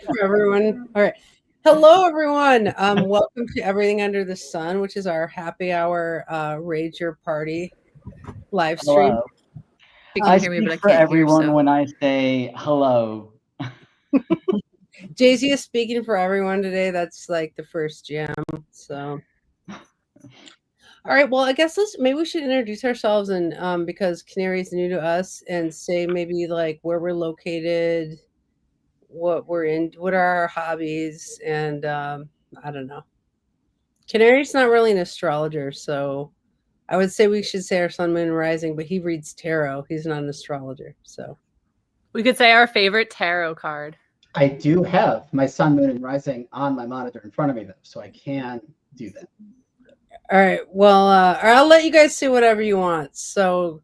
for everyone. All right. Hello, everyone. Welcome to Everything Under the Sun, which is our happy hour Rager Party live stream. Hello. You I can hear me, but speak I for can't hear. everyone So when I say hello. Jay-Z is speaking for everyone today. That's like the first jam. So, all right. Well, I guess maybe we should introduce ourselves and because Canary's new to us and say maybe like where we're located, what we're in, what are our hobbies, and I don't know. Canary's not really an astrologer, so I would say we should say our sun, moon, and rising, but he reads tarot. He's not an astrologer, so we could say our favorite tarot card. I do have my sun, moon, and rising on my monitor in front of me, though, so I can do that. all right. Well, I'll let you guys say whatever you want. So,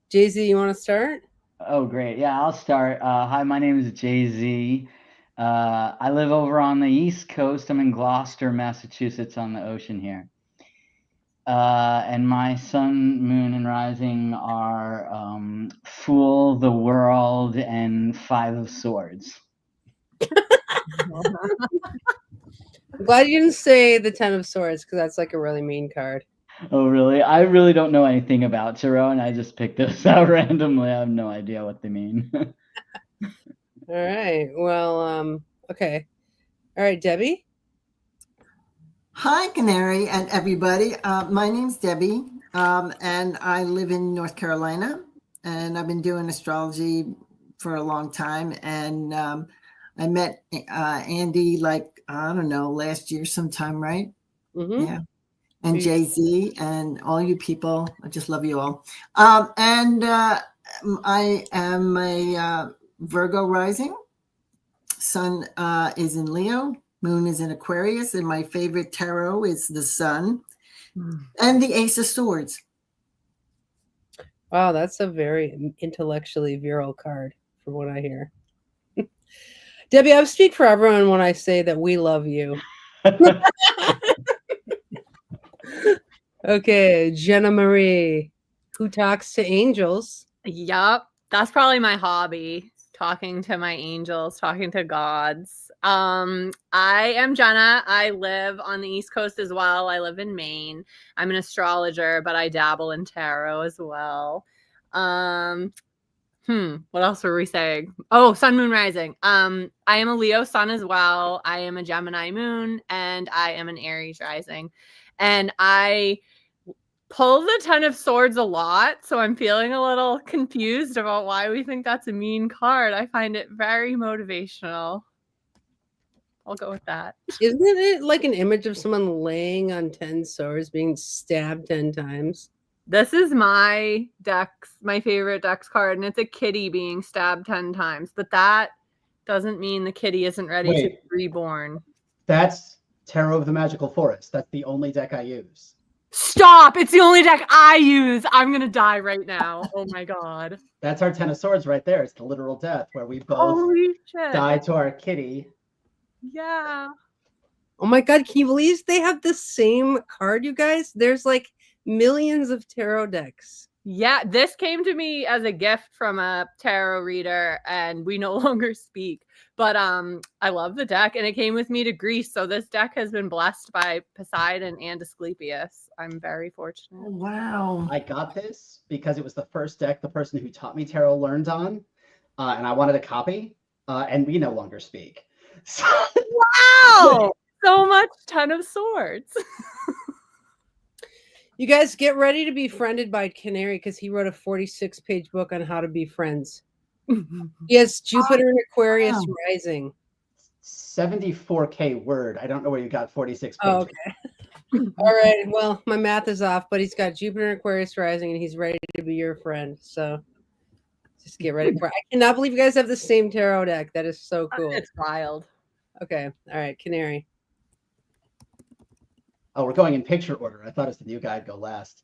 Jay-Z, you want to start? Oh, great. Yeah, I'll start. Hi, my name is Jay-Z. I live over on the East Coast. I'm in Gloucester, Massachusetts, on the ocean here. And my sun, moon, and rising are Fool, the World, and Five of Swords. I'm glad you didn't say the Ten of Swords because that's like a really mean card. Oh, really? I really don't know anything about tarot, and I just picked this out randomly. I have no idea what they mean. All right. Well, okay. All right, Debbie. Hi, Canary and everybody. My name's Debbie, and I live in North Carolina, and I've been doing astrology for a long time. And I met Andy, like, I don't know, last year sometime, right? Mm-hmm. Yeah. And Jay-Z and all you people. I just love you all. And I am a Virgo rising. Sun is in Leo. Moon is in Aquarius, and my favorite tarot is the Sun and the Ace of Swords. Wow, that's a very intellectually virile card, from what I hear. Debbie, I speak for everyone when I say that we love you. Okay, Jenna Marie, who talks to angels. Yup, that's probably my hobby. Talking to my angels, talking to gods. I am Jenna. I live on the East Coast as well. I live in Maine. I'm an astrologer, but I dabble in tarot as well. What else were we saying? Oh, sun, moon, rising. I am a Leo sun as well. I am a Gemini moon, and I am an Aries rising. And I pull the Ten of Swords a lot, so I'm feeling a little confused about why we think that's a mean card. I find it very motivational. I'll go with that. Isn't it like an image of someone laying on 10 swords being stabbed 10 times? This is my favorite dex card, and it's a kitty being stabbed 10 times, but that doesn't mean the kitty isn't ready to be reborn. That's Tarot of the Magical Forest. That's the only deck I use. Stop! It's the only deck I use. I'm gonna die right now. Oh my god. That's our Ten of Swords right there. It's the literal death where we both die to our kitty. Yeah. Oh my god, can you believe they have the same card, you guys? There's like millions of tarot decks. Yeah, this came to me as a gift from a tarot reader, and we no longer speak. But I love the deck, and it came with me to Greece. So this deck has been blessed by Poseidon and Asclepius. I'm very fortunate. Oh, wow. I got this because it was the first deck the person who taught me tarot learned on, and I wanted a copy, and we no longer speak. So... Wow! So much Ten of Swords. You guys get ready to be friended by Canary because he wrote a 46-page book on how to be friends. He has Jupiter and Aquarius rising. 74K word. I don't know where you got 46 pages. Oh, okay. All right. Well, my math is off, but he's got Jupiter and Aquarius rising, and he's ready to be your friend. So just get ready for it. I cannot believe you guys have the same tarot deck. That is so cool. It's wild. Okay. All right. Canary. Oh, we're going in picture order. I thought as the new guy I'd go last.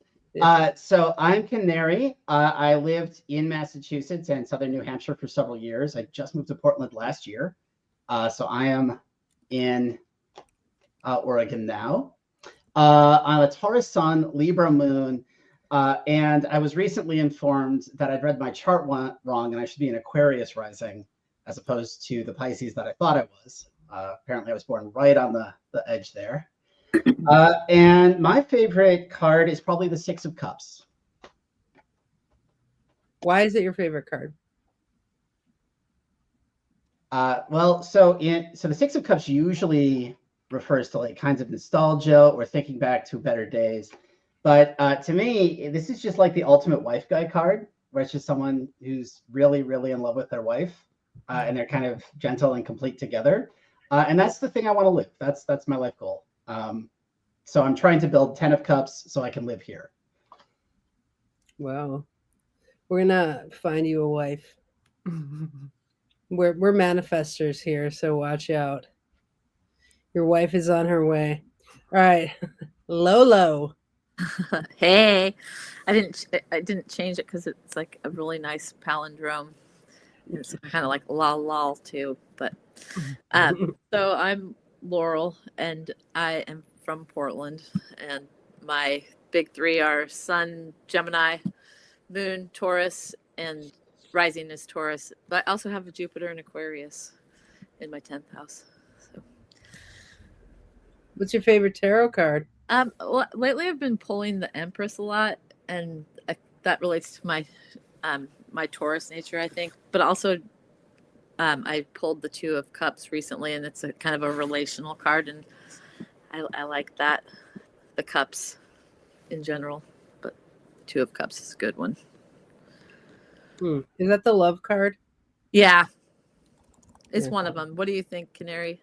So I'm Canary. I lived in Massachusetts and southern New Hampshire for several years. I just moved to Portland last year. So I am in Oregon now. I'm a Taurus sun, Libra moon, and I was recently informed that I'd read my chart wrong and I should be an Aquarius rising. as opposed to the Pisces that I thought I was. Apparently, I was born right on the edge there. And my favorite card is probably the Six of Cups. Why is it your favorite card? So the Six of Cups usually refers to like kinds of nostalgia or thinking back to better days. But to me, this is just like the ultimate wife guy card, where it's just someone who's really, really in love with their wife, and they're kind of gentle and complete together. And that's the thing I want to live. That's my life goal. So I'm trying to build 10 of Cups so I can live here. Wow. We're gonna find you a wife. We're manifestors here, so watch out. Your wife is on her way. All right. Lolo. Hey, I didn't change it because it's like a really nice palindrome. It's kind of like lol lol too. But so I'm Laurel, and I am from Portland, and my big three are Sun, Gemini, Moon, Taurus, and rising is Taurus. But I also have a Jupiter and Aquarius in my 10th house. So What's your favorite tarot card? well, lately I've been pulling the Empress a lot, and that relates to my my Taurus nature, I think. But also, I pulled the Two of Cups recently, and it's a kind of a relational card, and I like that, the cups in general. But Two of Cups is a good one. Is that the love card? Yeah, it's Yeah. one of them. What do you think, Canary?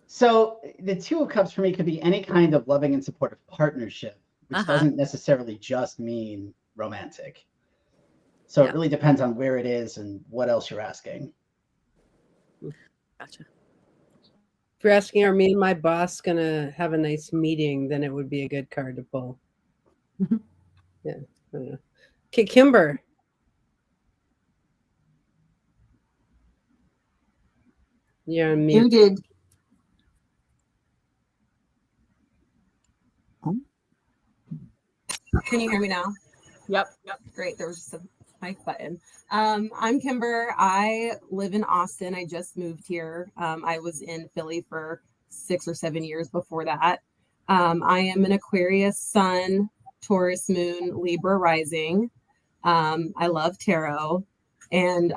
So the Two of Cups for me could be any kind of loving and supportive partnership, which doesn't necessarily just mean romantic. So it really depends on where it is and what else you're asking. Gotcha. If you're asking, are me and my boss gonna have a nice meeting, then it would be a good card to pull. Yeah. I don't know. Okay, Kimber. You're on mute. Muted. Can you hear me now? Yep. Great. There was just a mic button. I'm Kimber. I live in Austin. I just moved here. I was in Philly for 6 or 7 years before that. I am an Aquarius Sun, Taurus Moon, Libra rising. I love tarot. And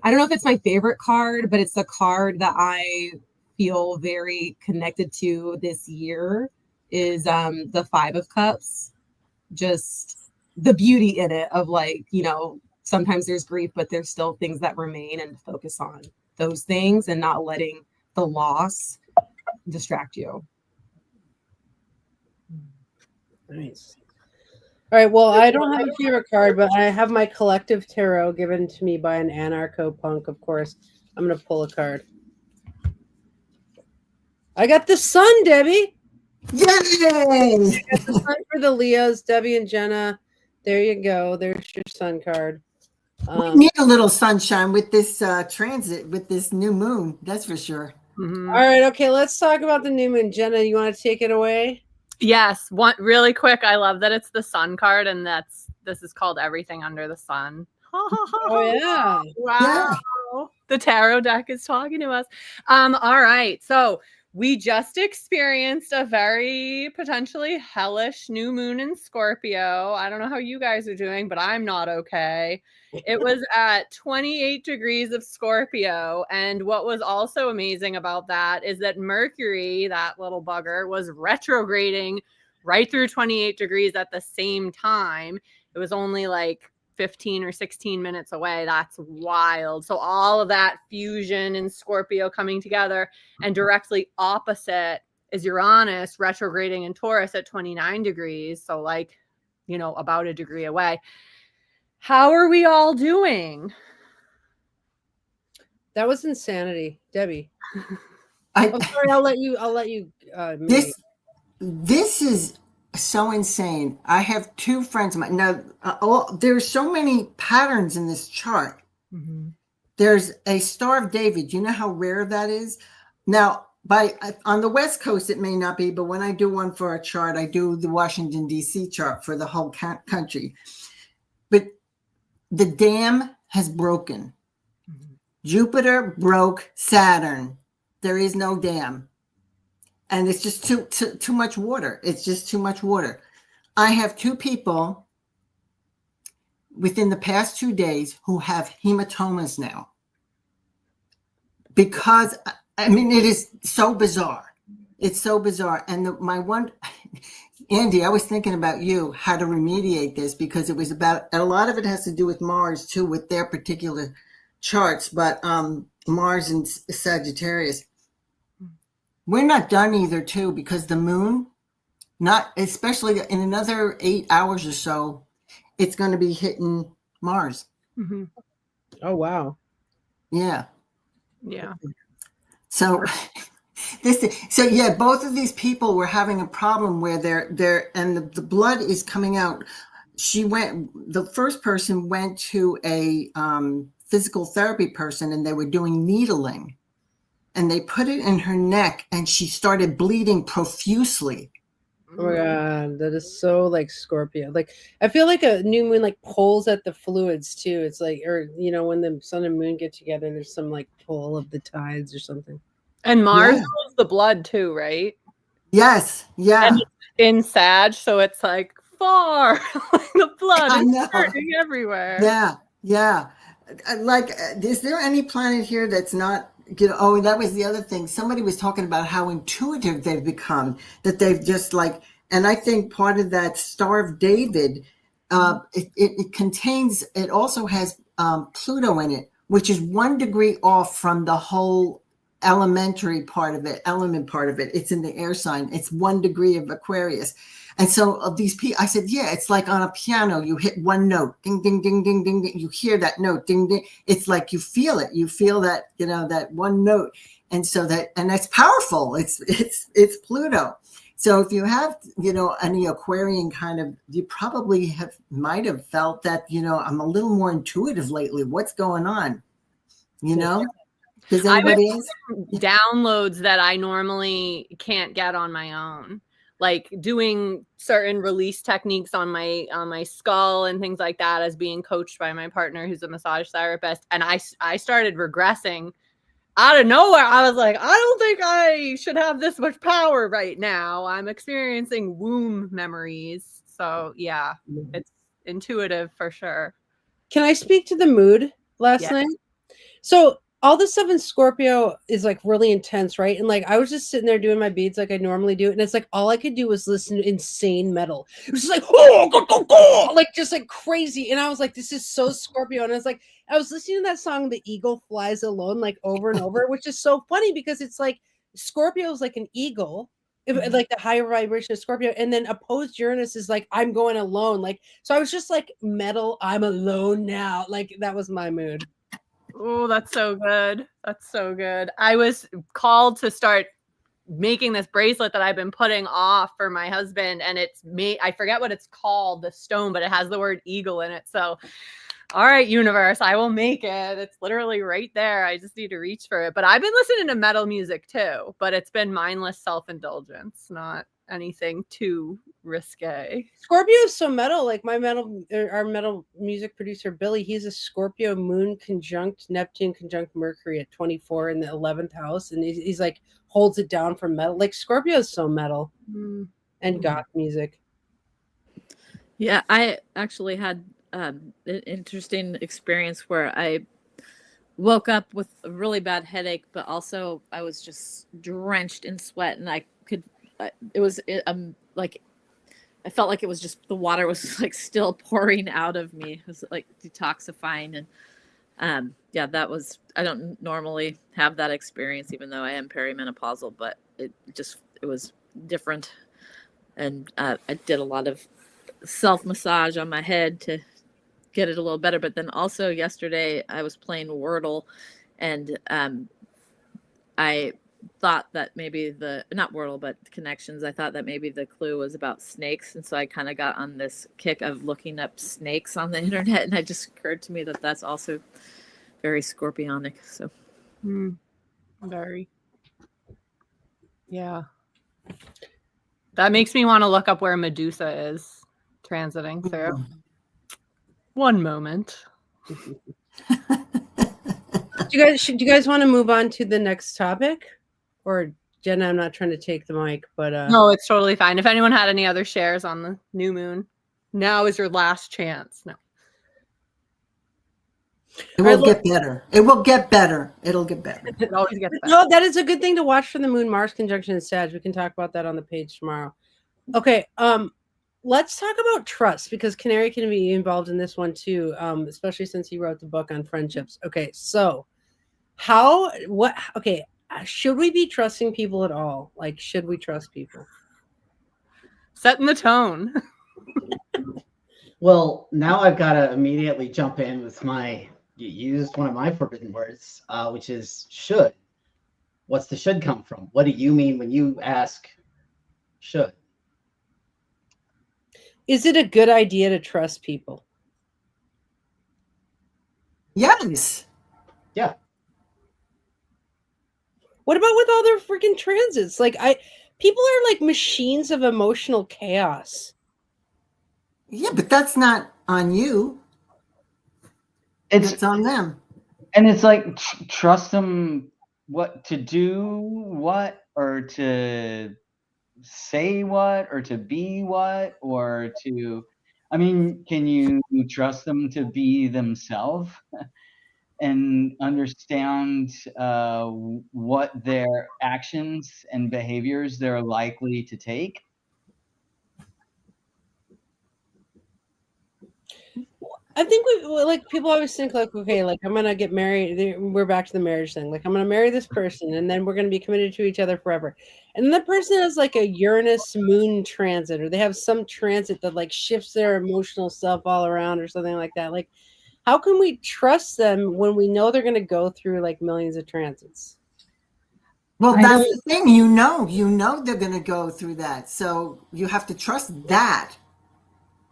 I don't know if it's my favorite card, but it's a card that I feel very connected to this year is the Five of Cups. Just the beauty in it of like, you know, sometimes there's grief, but there's still things that remain, and focus on those things and not letting the loss distract you. Nice. All right. Well, I don't have a favorite card, but I have my collective tarot given to me by an anarcho punk, of course. I'm going to pull a card. I got the sun, Debbie. Yay! I got the sun for the Leos, Debbie and Jenna. There you go. There's your sun card. We need a little sunshine with this transit, with this new moon. That's for sure. All right. Okay. Let's talk about the new moon. Jenna, you want to take it away? Yes, one really quick. I love that it's the sun card, and this is called Everything Under the Sun. Oh, yeah. Wow. The tarot deck is talking to us. All right. So we just experienced a very potentially hellish new moon in Scorpio. I don't know how you guys are doing, but I'm not okay. It was at 28 degrees of Scorpio. And what was also amazing about that is that Mercury, that little bugger, was retrograding right through 28 degrees at the same time. It was only like 15 or 16 minutes away. That's wild. So all of that fusion in Scorpio coming together, and directly opposite is Uranus retrograding in Taurus at 29 degrees. So like, you know, about a degree away. How are we all doing? That was insanity, Debbie. I, Sorry, I'll let you. this is so insane. I have two friends of mine. Now, there's so many patterns in this chart. Mm-hmm. There's a Star of David. You know how rare that is? Now, on the West Coast, it may not be, but when I do one for a chart, I do the Washington, D.C. chart for the whole country. But the dam has broken. Jupiter broke Saturn. There is no dam. And it's just too much water. It's just too much water. I have 2 people within the past 2 days who have hematomas now. Because, I mean, it is so bizarre. It's so bizarre. And Andy, I was thinking about you, how to remediate this, because it was about, a lot of it has to do with Mars too, with their particular charts, but Mars and Sagittarius. We're not done either too, because the moon, not especially in another 8 hours or so, it's going to be hitting Mars. Mm-hmm. Oh, wow. Yeah. Yeah. So both of these people were having a problem where the blood is coming out. The first person went to a physical therapy person, and they were doing needling, and they put it in her neck, and she started bleeding profusely. Oh my God, that is so like Scorpio. Like, I feel like a new moon like pulls at the fluids too. It's like, or when the sun and moon get together, there's some like pull of the tides or something. And Mars holds the blood too, right? Yes. Yeah. And it's in Sag, so it's like far. The blood is hurting everywhere. Yeah. Yeah. Like, is there any planet here that's not, oh, that was the other thing. Somebody was talking about how intuitive they've become, that they've just like, and I think part of that Star of David, it also has Pluto in it, which is 1 degree off from the whole element part of it. It's in the air sign. It's 1 degree of Aquarius. And so of these people, I said, yeah, it's like on a piano, you hit 1 note, ding, ding, ding, ding, ding, ding. You hear that note, ding, ding. It's like you feel it. You feel that, that 1 note. And so and that's powerful. It's Pluto. So if you have, any Aquarian kind of, you probably might have felt that, I'm a little more intuitive lately. What's going on? Does anybody else? Downloads that I normally can't get on my own, like doing certain release techniques on my skull and things like that, as being coached by my partner who's a massage therapist. And I started regressing out of nowhere. I was like, I don't think I should have this much power right now. I'm experiencing womb memories. So yeah, it's intuitive for sure. Can I speak to the mood last night? So all the stuff in Scorpio is like really intense, right? And like I was just sitting there doing my beads like I normally do, and it's like all I could do was listen to insane metal. It was just like like just like crazy, and I was like, this is so Scorpio. And I was listening to that song, "The Eagle Flies Alone," like over and over, which is so funny because it's like Scorpio is like an eagle, like the higher vibration of Scorpio, and then opposed Uranus is like I'm going alone. Like so, I was just like metal. I'm alone now. Like that was my mood. Oh, that's so good. That's so good. I was called to start making this bracelet that I've been putting off for my husband, and it's I forget what it's called, the stone, but it has the word eagle in it. So, all right, universe, I will make it. It's literally right there. I just need to reach for it. But I've been listening to metal music too, but it's been mindless self-indulgence, not anything too risque. Scorpio is so metal. Like our metal music producer Billy, he's a Scorpio moon conjunct Neptune conjunct Mercury at 24 in the 11th house, and he's like holds it down for metal. Like Scorpio is so metal and goth music. Yeah, I actually had an interesting experience where I woke up with a really bad headache, but also I was just drenched in sweat, and like I felt like it was just the water was like still pouring out of me. It was like detoxifying, and that was, I don't normally have that experience, even though I am perimenopausal, but it was different. And I did a lot of self massage on my head to get it a little better. But then also yesterday I was playing Wordle, and I thought that maybe not Wordle, but Connections. I thought that maybe the clue was about snakes. And so I kind of got on this kick of looking up snakes on the internet. And it just occurred to me that that's also very Scorpionic. So very. Yeah. That makes me want to look up where Medusa is transiting through. One moment. Do you guys want to move on to the next topic? Or Jenna, I'm not trying to take the mic, but No, it's totally fine. If anyone had any other shares on the new moon, now is your last chance. No. It will get better. It will get better. It'll get better. It always gets better. no, that is a good thing to watch for the moon Mars conjunction in Sag. We can talk about that on the page tomorrow. Okay, let's talk about trust, because Canary can be involved in this one too, especially since he wrote the book on friendships. Okay, so should we be trusting people at all? Like, should we trust people? Setting the tone. Well, now I've got to immediately jump in with you used one of my forbidden words, which is should. What's the should come from? What do you mean when you ask should? Is it a good idea to trust people? Yes. Yeah. What about with all their freaking transits? Like, people are like machines of emotional chaos. Yeah, but that's not on you. It's on them. And it's like, trust them what to do, what, or to say what, or to be what, or to, I mean, can you trust them to be themselves and understand what their actions and behaviors they're likely to take? I think people always think like, okay, like I'm gonna get married. We're back to the marriage thing. Like I'm gonna marry this person, and then we're gonna be committed to each other forever. And then the person has like a Uranus moon transit, or they have some transit that like shifts their emotional self all around, or something like that. Like, how can we trust them when we know they're gonna go through like millions of transits? Well, that's the thing. You know they're going to go through that, so you have to trust that.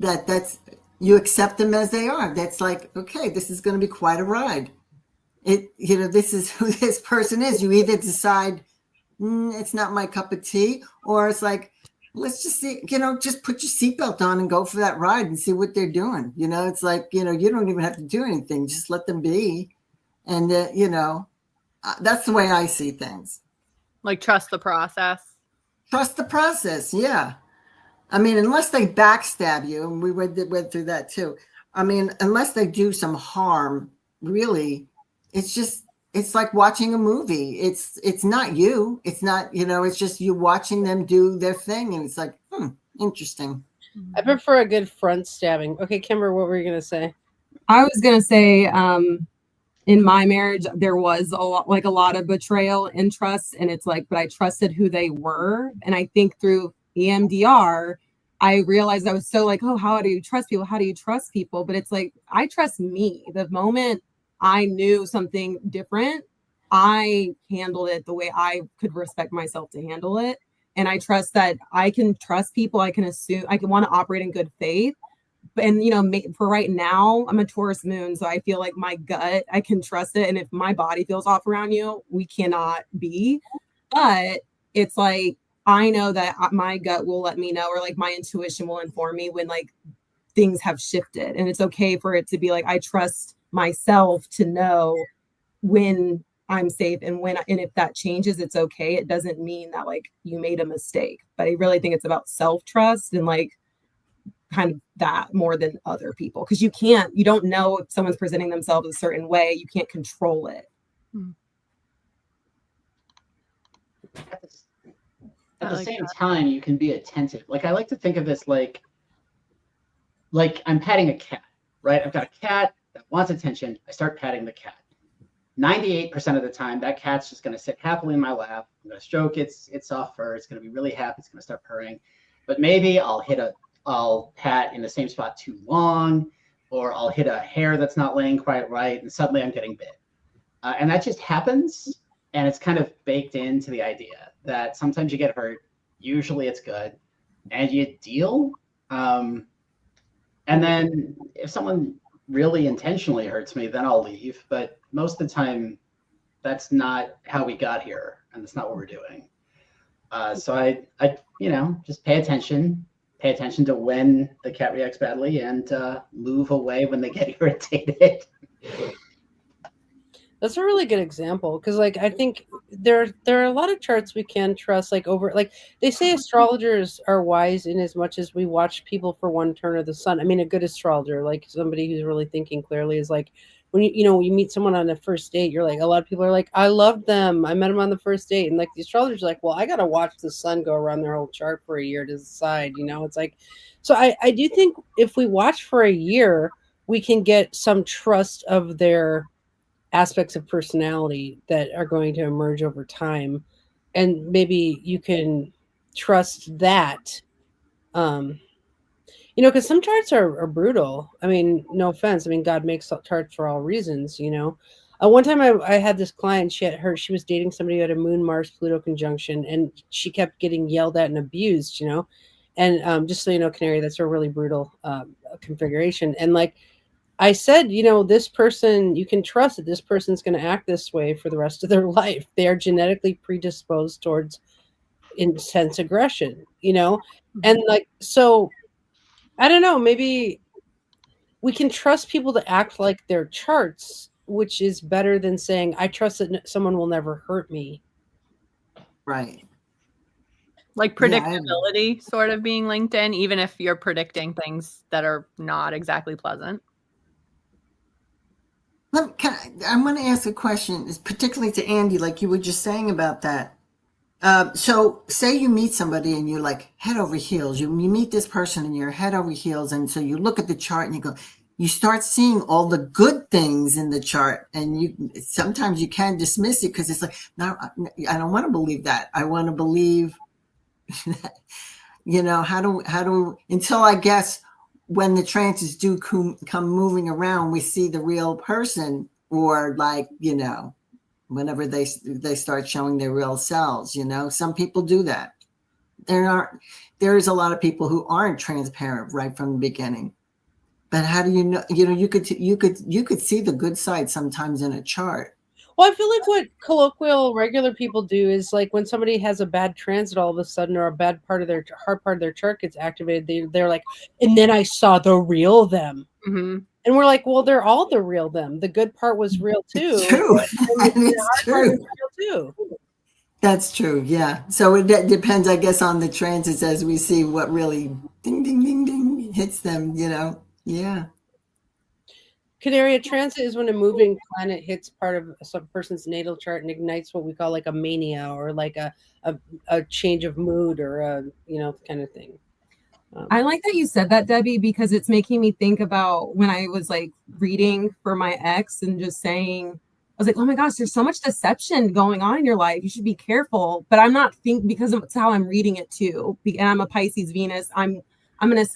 That's. You accept them as they are. That's like, okay, this is going to be quite a ride. This is who this person is. You either decide it's not my cup of tea, or it's like, let's just see, just put your seatbelt on and go for that ride and see what they're doing. It's like, you don't even have to do anything. Just let them be. And, that's the way I see things. Like, trust the process. Trust the process. Yeah. I mean, unless they backstab you, and we went through that too. I mean, unless they do some harm, really, it's like watching a movie. It's not you. It's not, it's just you watching them do their thing. And it's like, interesting. I prefer a good front stabbing. Okay, Kimber, what were you going to say? I was going to say, in my marriage, there was a lot of betrayal and trust. And it's like, but I trusted who they were. And I think through EMDR, I realized I was so like, oh, how do you trust people? How do you trust people? But it's like, I trust me. The moment I knew something different, I handled it the way I could respect myself to handle it. And I trust that I can trust people. I can assume, I can want to operate in good faith. And, for right now, I'm a Taurus moon. So I feel like my gut, I can trust it. And if my body feels off around you, we cannot be. But it's like, I know that my gut will let me know, or like my intuition will inform me when like things have shifted. And it's okay for it to be like, I trust myself to know when I'm safe, and if that changes, it's okay. It doesn't mean that like you made a mistake, but I really think it's about self-trust and like kind of that more than other people. Cause you don't know if someone's presenting themselves a certain way. You can't control it. At the same time, you can be attentive. Like, I like to think of this like I'm patting a cat, right? I've got a cat that wants attention. I start patting the cat. 98% of the time, that cat's just going to sit happily in my lap. I'm going to stroke its soft fur. It's going to be really happy. It's going to start purring. But maybe I'll pat in the same spot too long, or I'll hit a hair that's not laying quite right, and suddenly I'm getting bit. And that just happens, and it's kind of baked into the idea that sometimes you get hurt, usually it's good, and you deal. And then if someone really intentionally hurts me, then I'll leave. But most of the time, that's not how we got here, and that's not what we're doing. So I just pay attention to when the cat reacts badly, and move away when they get irritated. That's a really good example because, like, I think there are a lot of charts we can trust. Like over, like they say, astrologers are wise in as much as we watch people for one turn of the sun. I mean, a good astrologer, like somebody who's really thinking clearly, is like when you meet someone on a first date. You're like, a lot of people are like, I love them. I met them on the first date, and like the astrologer's like, well, I got to watch the sun go around their whole chart for a year to decide. It's like, so I do think if we watch for a year, we can get some trust of their aspects of personality that are going to emerge over time, and maybe you can trust that. um because some charts are brutal. I mean, no offense. I mean, God makes charts for all reasons. One time I had this client. She was dating somebody who had a Moon Mars Pluto conjunction, and she kept getting yelled at and abused. And just so you know, Canary, that's a really brutal configuration. And like I said, this person, you can trust that this person's going to act this way for the rest of their life. They are genetically predisposed towards intense aggression. And like, so I don't know, maybe we can trust people to act like their charts, which is better than saying, I trust that someone will never hurt me. Right. Like Yeah, predictability sort of being linked in, even if you're predicting things that are not exactly pleasant. I'm going to ask a question, particularly to Andy, like you were just saying about that. So say you meet somebody and you're like head over heels. You meet this person and you're head over heels. And so you look at the chart and you start seeing all the good things in the chart. And sometimes you can dismiss it because it's like, no, I don't want to believe that. I want to believe that, until I guess when the trances do come moving around, we see the real person, or like, whenever they start showing their real selves. Some people do that. There's a lot of people who aren't transparent right from the beginning. But how do you know? You could see the good side sometimes in a chart. Well, I feel like what colloquial regular people do is like when somebody has a bad transit all of a sudden, or a bad part of their hard part of their chart gets activated, they're like, and then I saw the real them. Mm-hmm. And we're like, well, they're all the real them. The good part was real too. It's true. It's true. Real too. That's true. Yeah. So it depends, I guess, on the transits as we see what really ding, ding, ding, ding hits them, Yeah. Canary, a transit is when a moving planet hits part of some person's natal chart and ignites what we call like a mania, or like a change of mood, or a kind of thing. I like that you said that, Debbie, because it's making me think about when I was like reading for my ex and just saying, I was like, oh my gosh, there's so much deception going on in your life. You should be careful. But I'm not because it's how I'm reading it too. And I'm a Pisces Venus. I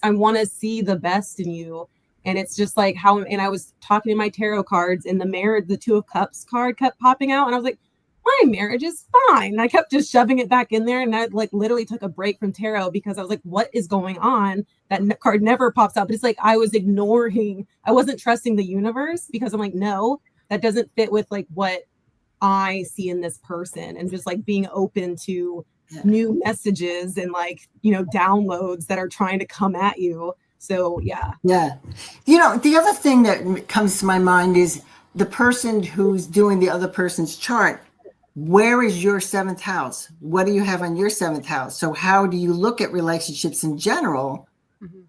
want to see the best in you. And it's just like and I was talking to my tarot cards, and the Two of Cups card kept popping out. And I was like, my marriage is fine. And I kept just shoving it back in there. And I like literally took a break from tarot because I was like, what is going on? That card never pops out. But it's like I wasn't trusting the universe, because I'm like, no, that doesn't fit with like what I see in this person. And just like being open to new messages and like, downloads that are trying to come at you. So, yeah. Yeah. The other thing that comes to my mind is the person who's doing the other person's chart. Where is your seventh house? What do you have on your seventh house? So how do you look at relationships in general? Mm-hmm.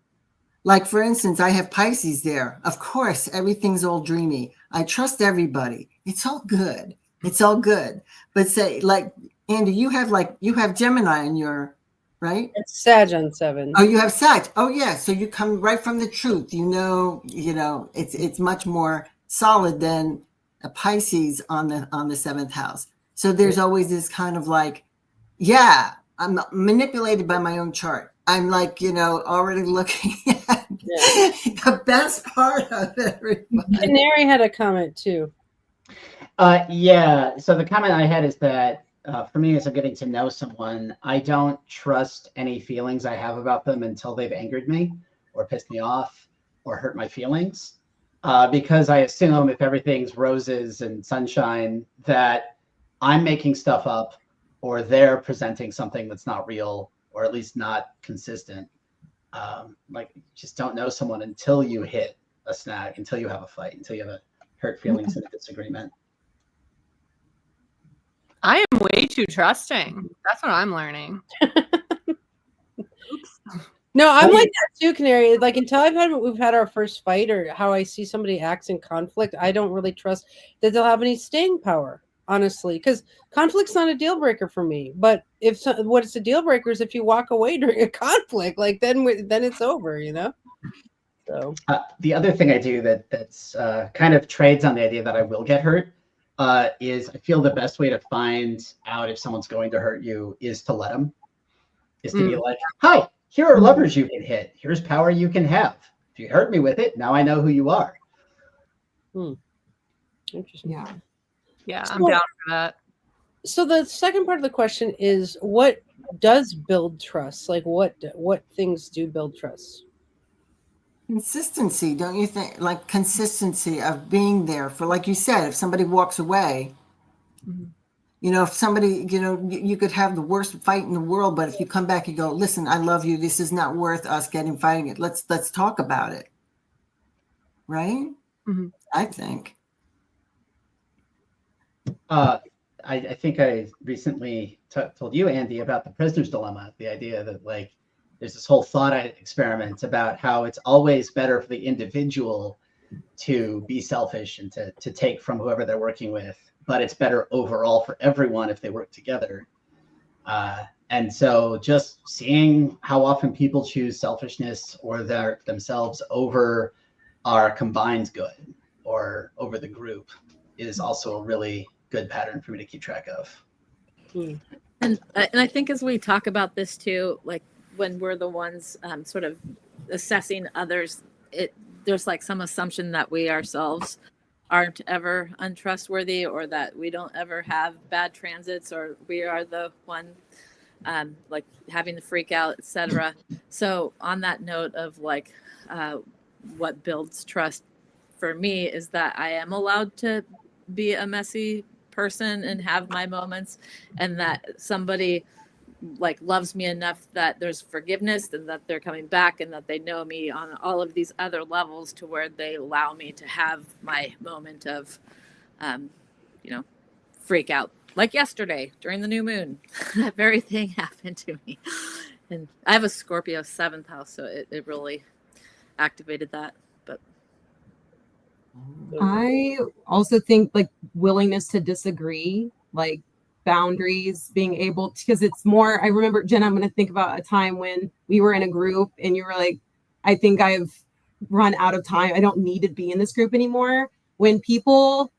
Like, for instance, I have Pisces there. Of course, everything's all dreamy. I trust everybody. It's all good. It's all good. But say, like, Andy, you have Gemini in your, right? It's Sag on 7. Oh, you have Sag. Oh, yeah. So you come right from the truth. It's much more solid than a Pisces on the seventh house. So there's always this kind of like, yeah, I'm manipulated by my own chart. I'm like, already looking at the best part of everybody. Canary had a comment too. Yeah. So the comment I had is that for me, as I'm getting to know someone, I don't trust any feelings I have about them until they've angered me or pissed me off or hurt my feelings. Because I assume if everything's roses and sunshine, that I'm making stuff up, or they're presenting something that's not real, or at least not consistent. Like, you just don't know someone until you hit a snag, until you have a fight, until you have a hurt feelings and a disagreement. I am way too trusting. That's what I'm learning. No, I'm like that too, Canary. Like until we've had our first fight, or how I see somebody acts in conflict, I don't really trust that they'll have any staying power. Honestly, because conflict's not a deal breaker for me. But what's a deal breaker is if you walk away during a conflict, like then it's over, you know. So the other thing I do that's kind of trades on the idea that I will get hurt is I feel the best way to find out if someone's going to hurt you is to let them. Is to be like, hi, here are levers you can hit. Here's power you can have. If you hurt me with it, now I know who you are. Interesting. Yeah, I'm down for that. So the second part of the question is, what does build trust? Like what things do build trust? Consistency, don't you think? Like consistency of being there for, like you said, if somebody walks away, you know, if somebody, you know, you could have the worst fight in the world, but if you come back and go, listen, I love you. This is not worth us fighting it. Let's talk about it. Right? I think. I think I recently told you, Andy, about the prisoner's dilemma, the idea that like there's this whole thought experiment about how it's always better for the individual to be selfish and to take from whoever they're working with, but it's better overall for everyone if they work together. And so just seeing how often people choose selfishness or themselves over our combined good or over the group is also a really good pattern for me to keep track of. And I think as we talk about this too, like when we're the ones sort of assessing others, there's like some assumption that we ourselves aren't ever untrustworthy, or that we don't ever have bad transits, or we are the one like having the freak out, etc. So on that note of like what builds trust for me is that I am allowed to be a messy person and have my moments, and that somebody like loves me enough that there's forgiveness, and that they're coming back, and that they know me on all of these other levels to where they allow me to have my moment of you know, freak out. Like yesterday during the new moon, that very thing happened to me. And I have a Scorpio 7th house, so it really activated that. But I also think like willingness to disagree, like boundaries, being able to, because it's more, I remember, Jen, I'm going to think about a time when we were in a group and you were like, I think I've run out of time. I don't need to be in this group anymore. When people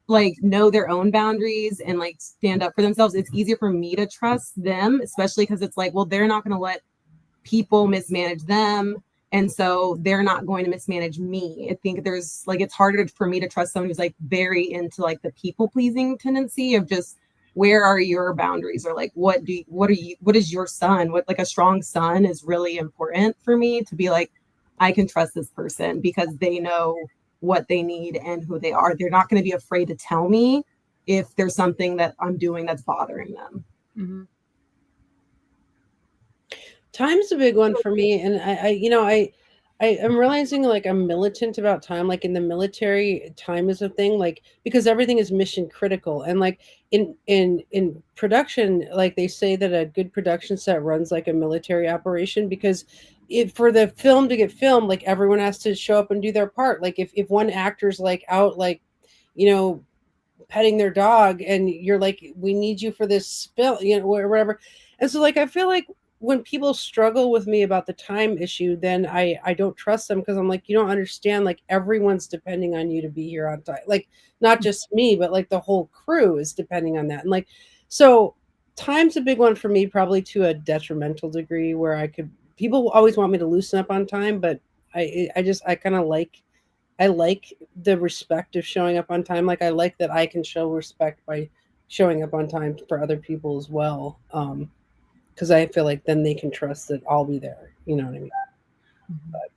like know their own boundaries and like stand up for themselves, it's easier for me to trust them, especially because it's like, well, they're not going to let people mismanage them. And so they're not going to mismanage me. I think there's like, it's harder for me to trust someone who's like very into like the people pleasing tendency of just, where are your boundaries? Or like, what is your sun? What, like a strong sun is really important for me to be like, I can trust this person because they know what they need and who they are. They're not going to be afraid to tell me if there's something that I'm doing that's bothering them. Time's a big one for me, and I'm realizing like I'm militant about time. Like in the military, time is a thing. Like because everything is mission critical, and like in production, like they say that a good production set runs like a military operation because for the film to get filmed, like everyone has to show up and do their part. Like if one actor's like out, like petting their dog, and you're like, we need you for this film, or whatever. And so like I feel like when people struggle with me about the time issue, then I don't trust them because I'm like, you don't understand, like everyone's depending on you to be here on time. Like not just me, but like the whole crew is depending on that. And like, so time's a big one for me, probably to a detrimental degree where people always want me to loosen up on time, but I kind of like the respect of showing up on time. Like I like that I can show respect by showing up on time for other people as well. Because I feel like then they can trust that I'll be there. You know what I mean? But,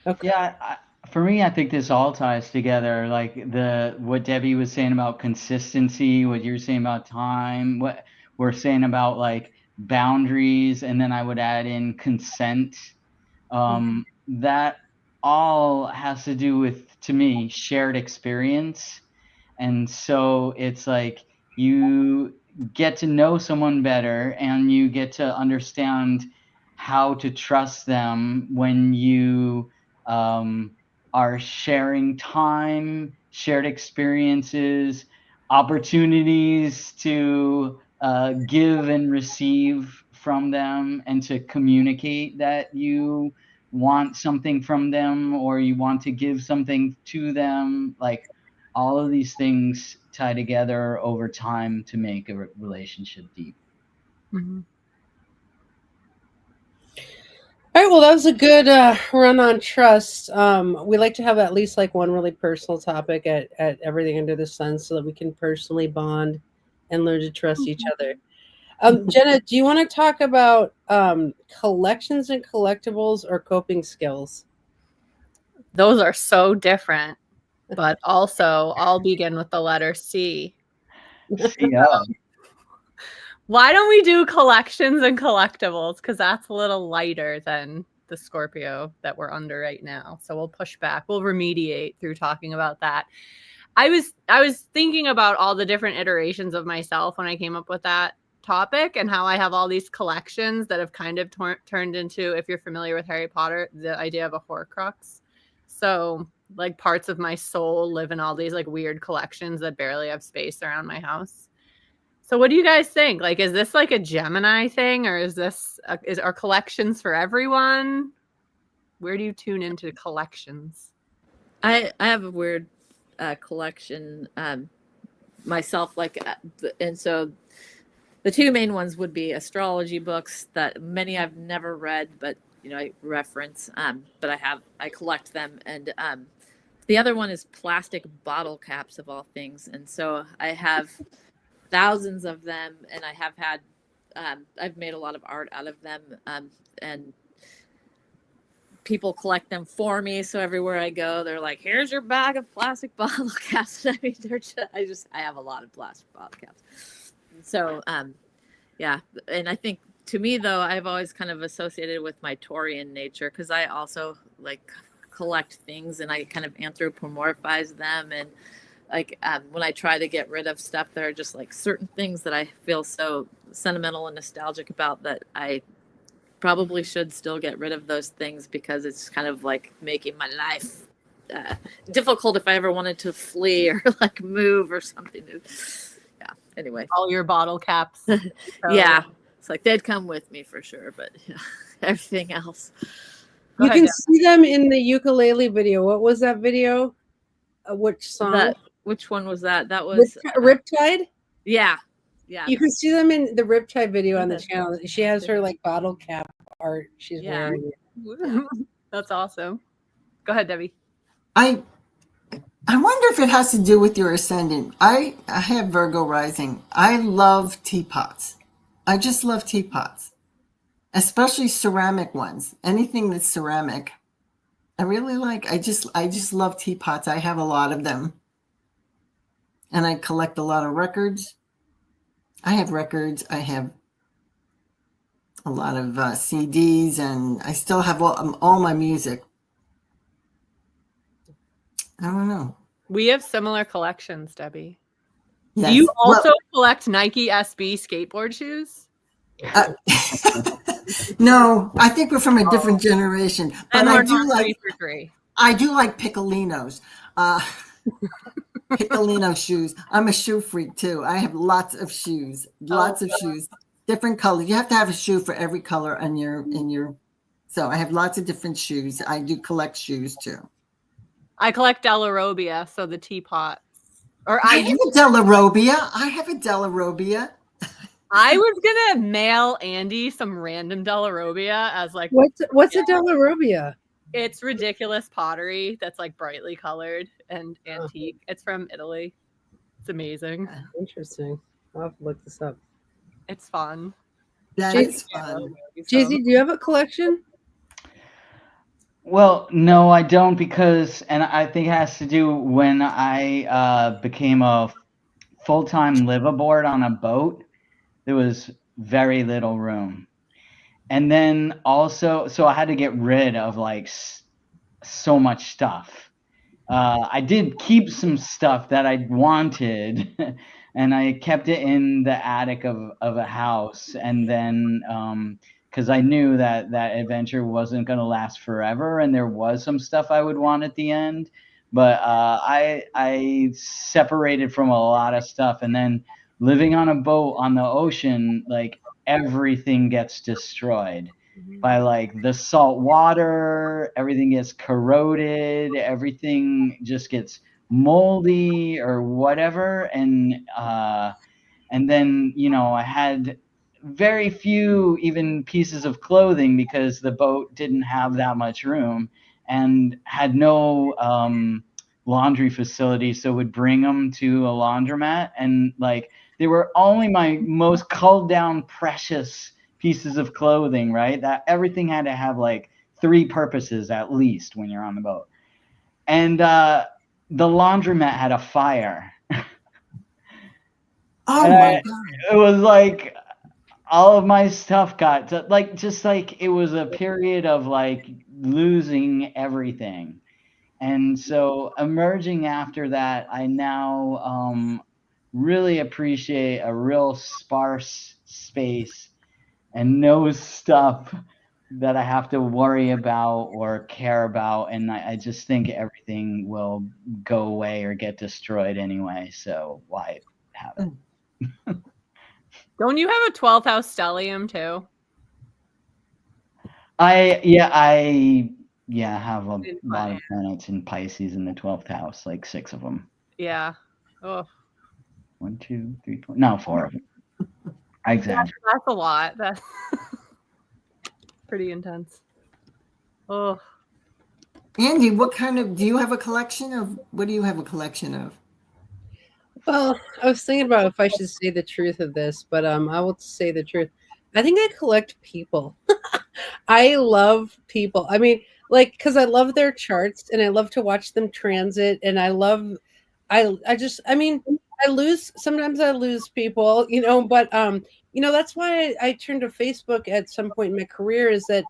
okay. Yeah, for me, I think this all ties together. Like what Debbie was saying about consistency, what you're saying about time, what we're saying about like boundaries, and then I would add in consent. That all has to do with, to me, shared experience. And so it's like you get to know someone better and you get to understand how to trust them when you are sharing time, shared experiences, opportunities to give and receive from them, and to communicate that you want something from them or you want to give something to them. Like, all of these things tie together over time to make a relationship deep. Mm-hmm. All right, well, that was a good run on trust. We like to have at least like one really personal topic at everything under the sun, so that we can personally bond and learn to trust each other. Jenna, do you want to talk about collections and collectibles or coping skills? Those are so different, but also I'll begin with the letter C. CO. Why don't we do collections and collectibles? Because that's a little lighter than the Scorpio that we're under right now. So we'll push back. We'll remediate through talking about that. I was thinking about all the different iterations of myself when I came up with that topic, and how I have all these collections that have kind of turned into, if you're familiar with Harry Potter, the idea of a Horcrux. So like parts of my soul live in all these like weird collections that barely have space around my house. So what do you guys think? Like, is this like a Gemini thing, or is this are collections for everyone? Where do you tune into collections? I have a weird collection myself, like, and so the two main ones would be astrology books that many I've never read, but I reference, but I collect them, and the other one is plastic bottle caps of all things, and so I have thousands of them, and I have had I've made a lot of art out of them, and people collect them for me. So everywhere I go, they're like, "Here's your bag of plastic bottle caps." I mean, I have a lot of plastic bottle caps. So yeah, and I think, to me though, I've always kind of associated with my Taurian nature, because I also like collect things and I kind of anthropomorphize them, and like when I try to get rid of stuff, there are just like certain things that I feel so sentimental and nostalgic about that I probably should still get rid of those things, because it's kind of like making my life difficult if I ever wanted to flee or like move or something. Yeah. Anyway, All your bottle caps. yeah, it's like they'd come with me for sure, but yeah, everything else. You can see them in the ukulele video. What was that video? Which song? Which one was that? That was Riptide. Yeah. You can see them in the Riptide video on the channel. She has her like bottle cap art. She's wearing it. That's awesome. Go ahead, Debbie. I wonder if it has to do with your ascendant. I have Virgo rising. I love teapots. I just love teapots, especially ceramic ones. Anything that's ceramic, I really like. I just love teapots. I have a lot of them, and I collect a lot of records. I have records. I have a lot of CDs, and I still have all my music. I don't know. We have similar collections, Debbie. Yes. Do you also collect Nike SB skateboard shoes? No, I think we're from a different generation. But I do like Piccolinos. Piccolino shoes. I'm a shoe freak too. I have lots of shoes. Shoes. Different colors. You have to have a shoe for every color in your so I have lots of different shoes. I do collect shoes too. I collect Della Robbia, so the teapot. I have a Della Robbia. I was gonna mail Andy some random Della Robbia as like what's a Della Robbia? It's ridiculous pottery that's like brightly colored and antique. It's from Italy. It's amazing. Interesting. I'll have to look this up. It's fun. That is fun. Jay-Z, do you have a collection? Well, no, I don't, because, and I think it has to do when I became a full-time liveaboard on a boat, there was very little room. And then also, so I had to get rid of like so much stuff. I did keep some stuff that I wanted, and I kept it in the attic of a house. And then, because I knew that that adventure wasn't going to last forever, and there was some stuff I would want at the end. But I separated from a lot of stuff, and then living on a boat on the ocean, like everything gets destroyed by like the salt water, everything gets corroded, everything just gets moldy or whatever. And then, you know, I had very few even pieces of clothing because the boat didn't have that much room and had no laundry facility, so would bring them to a laundromat, and like they were only my most culled down precious pieces of clothing, right? That everything had to have like 3 purposes at least when you're on the boat. And the laundromat had a fire. Oh And my God. it was like all of my stuff got to, like, just like it was a period of like losing everything. And so emerging after that, I now really appreciate a real sparse space and no stuff that I have to worry about or care about. And I just think everything will go away or get destroyed anyway. So why have it? Don't you have a 12th house stellium too? I have a lot of planets in Pisces in the 12th house, like 6 of them. Yeah. Oh, 1, 2, 3, 4. No, 4 of them. I exaggerate. that's a lot. That's pretty intense. Oh, Andy, do you have a collection of, what do you have a collection of? Well, I was thinking about if I should say the truth of this, but I will say the truth. I think I collect people. I love people. I mean, like, because I love their charts and I love to watch them transit, and I sometimes I lose people, you know, but you know, that's why I turned to Facebook at some point in my career, is that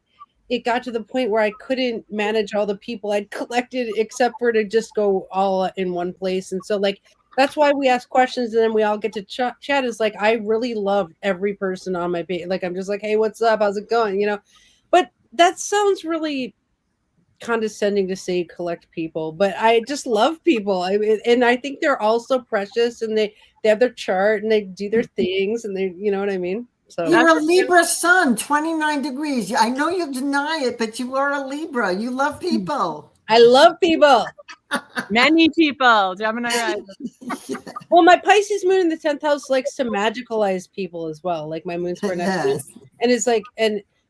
it got to the point where I couldn't manage all the people I'd collected except for to just go all in one place. And so like that's why we ask questions and then we all get to chat. Is like I really love every person on my page. Like I'm just like, hey, what's up? How's it going? You know, but that sounds really condescending to say collect people, but I just love people. And I think they're all so precious, and they have their chart and they do their things, and they, you know what I mean? So You're a Libra sun, 29 degrees. I know you deny it, but you are a Libra. You love people. I love people. many people. Gemini rising. Well, my Pisces moon in the 10th house likes to magicalize people as well. Like my moon's for next Yes. and it's like,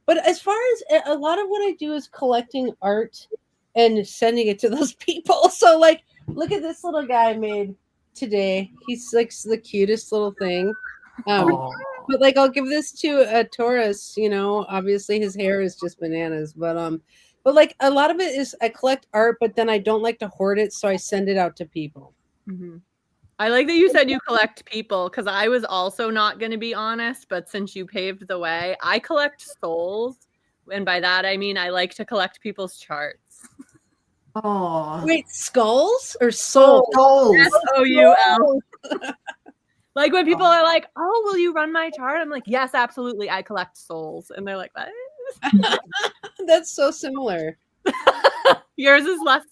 but as far as a lot of what I do is collecting art and sending it to those people. So like, look at this little guy I made today. He's like the cutest little thing. Oh. But like, I'll give this to a Taurus, you know, obviously his hair is just bananas, but like a lot of it is I collect art, but then I don't like to hoard it. So I send it out to people. Mm-hmm. I like that you said you collect people, because I was also not going to be honest, but since you paved the way, I collect souls. And by that, I mean, I like to collect people's charts. Oh. Wait, skulls or souls? Souls. SOUL. Like when people are like, oh, will you run my chart? I'm like, yes, absolutely. I collect souls. And they're like, what? That's so similar. Yours is less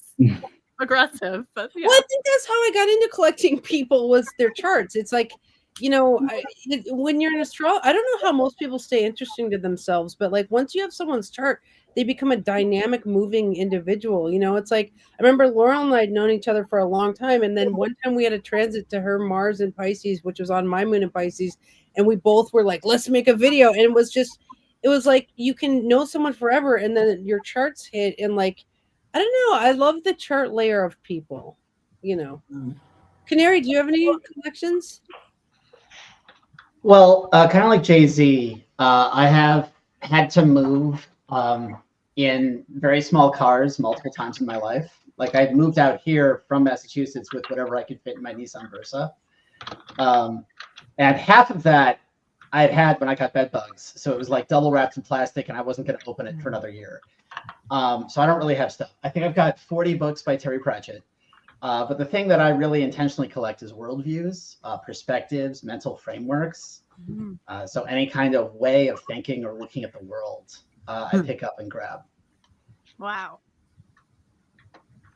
aggressive, but yeah. Well, I think that's how I got into collecting people, was their charts. It's like, you know, when you're an astrologer, I don't know how most people stay interesting to themselves, but like once you have someone's chart, they become a dynamic, moving individual. You know, it's like I remember Laurel and I had known each other for a long time, and then one time we had a transit to her Mars in Pisces, which was on my moon in Pisces, and we both were like, let's make a video. And it was like you can know someone forever, and then your charts hit, and like I don't know, I love the chart layer of people, you know. Canary, do you have any collections? Well, kind of like Jay-Z, I have had to move in very small cars multiple times in my life. Like I moved out here from Massachusetts with whatever I could fit in my Nissan Versa. And half of that I had when I got bed bugs. So it was like double wrapped in plastic and I wasn't going to open it for another year. So I don't really have stuff. I think I've got 40 books by Terry Pratchett. But the thing that I really intentionally collect is worldviews, perspectives, mental frameworks. So any kind of way of thinking or looking at the world, I pick up and grab. Wow.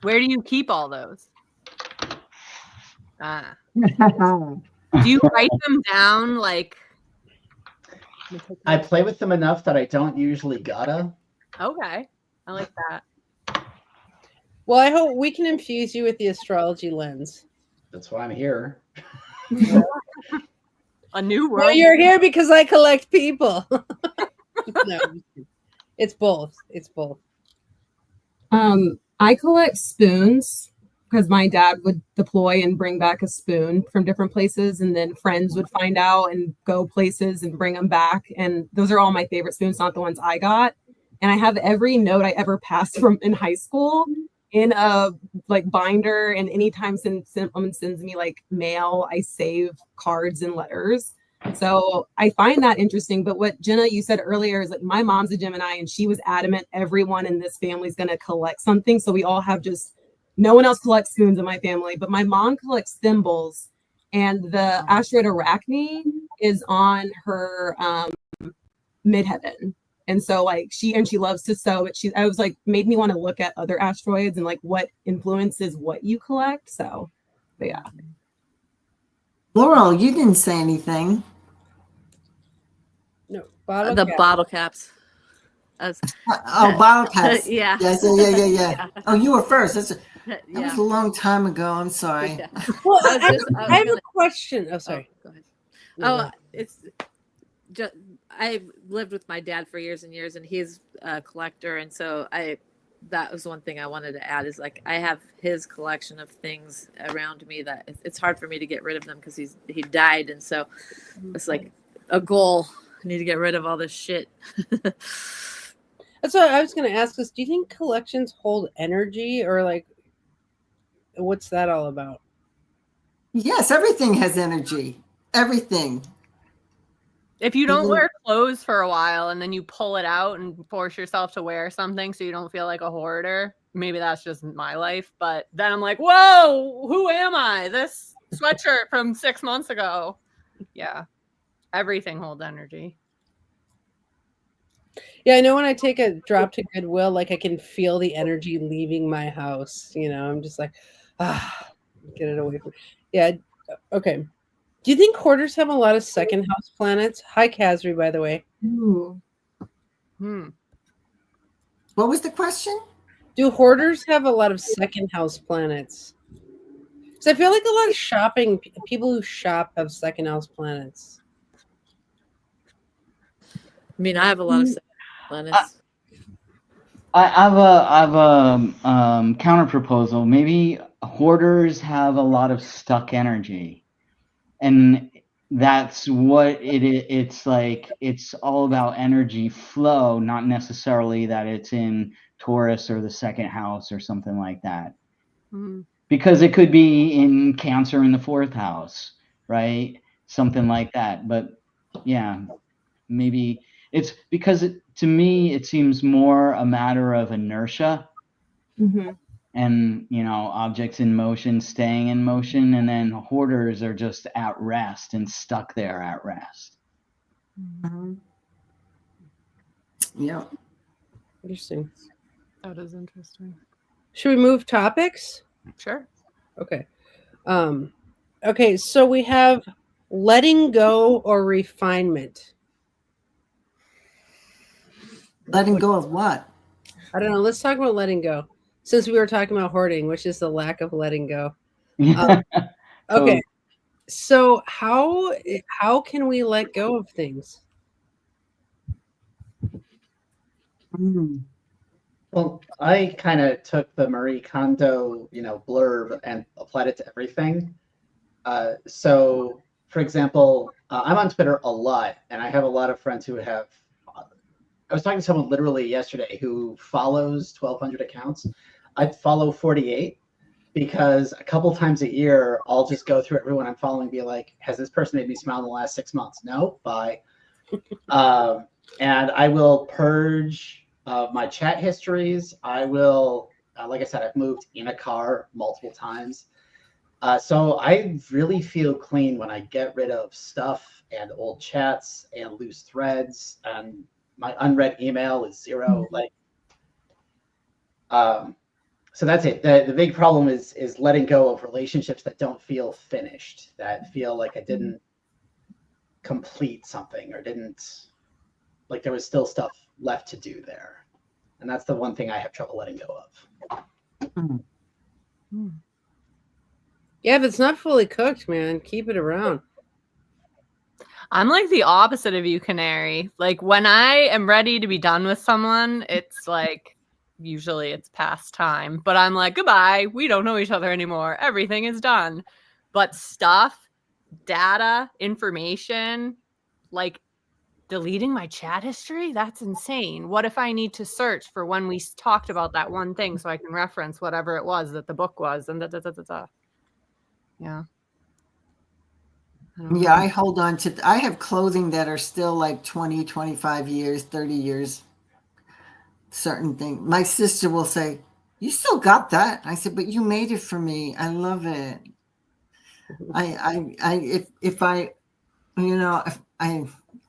Where do you keep all those? Do you write them down like? I play with them enough that I don't usually gotta. Okay, I like that. Well, I hope we can infuse you with the astrology lens. That's why I'm here. A new world. Well, you're here because I collect people. No, it's both. It's both. I collect spoons because my dad would deploy and bring back a spoon from different places, and then friends would find out and go places and bring them back. And those are all my favorite spoons, not the ones I got. And I have every note I ever passed from in high school in a like binder. And anytime someone sends me like mail, I save cards and letters. So I find that interesting. But what Jenna, you said earlier is like my mom's a Gemini and she was adamant everyone in this family is going to collect something. So we all have just, no one else collects spoons in my family, but my mom collects thimbles, and the asteroid Arachne is on her midheaven. And so like she loves to sew, but I was like, made me want to look at other asteroids and like what influences what you collect. So, but yeah. Laurel, you didn't say anything. No, bottle The cap. bottle caps. Bottle caps. Yeah. Yes, yeah. Oh, you were first. That was Yeah. a long time ago. I'm sorry. Yeah. Well, I was I, just- I was I have gonna- a question. Oh, sorry. Go ahead. No, Oh, it's just I've lived with my dad for years and years, and he's a collector, and so that was one thing I wanted to add is like I have his collection of things around me that it's hard for me to get rid of them because he died, and so it's like a goal. I need to get rid of all this shit. That's what I was going to ask us. Do you think collections hold energy, or like, what's that all about? Yes, everything has energy. Everything. If you don't Mhm. wear clothes for a while and then you pull it out and force yourself to wear something so you don't feel like a hoarder, maybe that's just my life. But then I'm like, whoa, who am I? This sweatshirt from 6 months ago. Yeah. Everything holds energy. Yeah, I know when I take a drop to Goodwill, like I can feel the energy leaving my house. You know, I'm just like, get it away from me. Yeah. Okay. Do you think hoarders have a lot of second house planets? Hi, Kasri, by the way. Ooh. What was the question? Do hoarders have a lot of second house planets? Because I feel like a lot of shopping, people who shop have second house planets. I mean, I have a lot of planets. I have a counter proposal. Maybe hoarders have a lot of stuck energy, and that's what it's like. It's all about energy flow, not necessarily that it's in Taurus or the second house or something like that. Because it could be in Cancer in the fourth house, right? Something like that. But yeah, maybe it's because to me it seems more a matter of inertia. Mm-hmm. And objects in motion staying in motion, and then hoarders are just at rest and stuck there at rest. Yeah. Interesting. That is interesting. Should we move topics? Sure. Okay. Okay, so we have letting go or refinement. Letting go of what? I don't know. Let's talk about letting go. Since we were talking about hoarding, which is the lack of letting go. Okay. So how can we let go of things? Well, I kind of took the Marie Kondo, blurb and applied it to everything. So, for example, I'm on Twitter a lot, and I have a lot of friends who have. I was talking to someone literally yesterday who follows 1,200 accounts. I follow 48 because a couple times a year, I'll just go through everyone I'm following and be like, has this person made me smile in the last 6 months? No, bye. And I will purge my chat histories. I will Like I said, I've moved in a car multiple times. So I really feel clean when I get rid of stuff and old chats and loose threads, and my unread email is 0. Like, so that's it. The big problem is letting go of relationships that don't feel finished, that feel like I didn't complete something or didn't, like there was still stuff left to do there. And that's the one thing I have trouble letting go of. Yeah, if it's not fully cooked, man, keep it around. I'm like the opposite of you, Canary. Like when I am ready to be done with someone, it's like usually it's past time, but I'm like, goodbye. We don't know each other anymore. Everything is done. But stuff, data, information, like deleting my chat history, that's insane. What if I need to search for when we talked about that one thing so I can reference whatever it was that the book was and Yeah. Yeah, I hold on to, I have clothing that are still like 20, 25 years, 30 years. Certain thing. My sister will say, "You still got that?" I said, "But you made it for me. I love it." If I,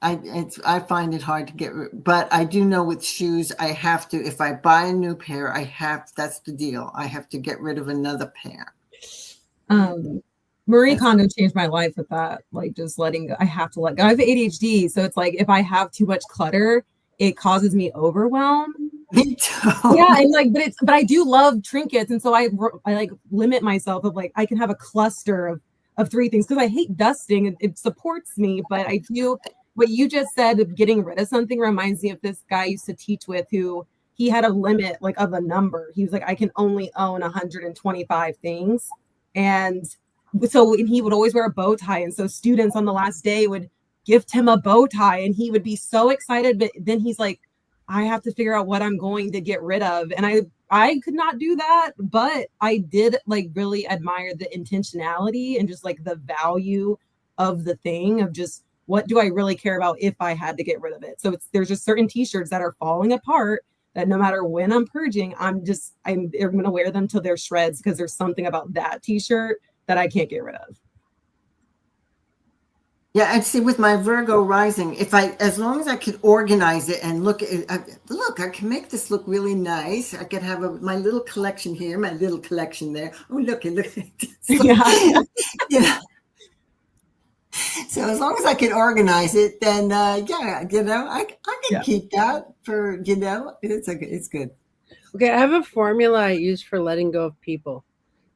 if I find it hard to get rid, but I do know with shoes, I have to, if I buy a new pair, that's the deal. I have to get rid of another pair. Marie Kondo changed my life with that. Like just letting go. I have to let go. I have ADHD. So it's like, if I have too much clutter, it causes me overwhelm. Me too. Yeah. And like, but I do love trinkets. And so I like limit myself of like, I can have a cluster of 3 things because I hate dusting. It supports me, but I do. What you just said of getting rid of something reminds me of this guy I used to teach with who he had a limit like of a number. He was like, I can only own 125 things. And he would always wear a bow tie. And so students on the last day would gift him a bow tie and he would be so excited. But then he's like, I have to figure out what I'm going to get rid of. And I could not do that, but I did like really admire the intentionality and just like the value of the thing of just, what do I really care about if I had to get rid of it? So there's just certain t-shirts that are falling apart that no matter when I'm purging, I'm going to wear them till they're shreds because there's something about that t-shirt that I can't get rid of. Yeah, and see with my Virgo rising, as long as I could organize it and look, I can make this look really nice. I could have my little collection here, my little collection there. Oh, look. So, Yeah. Yeah. So as long as I can organize it, then I can keep that for, it's good. Okay, I have a formula I use for letting go of people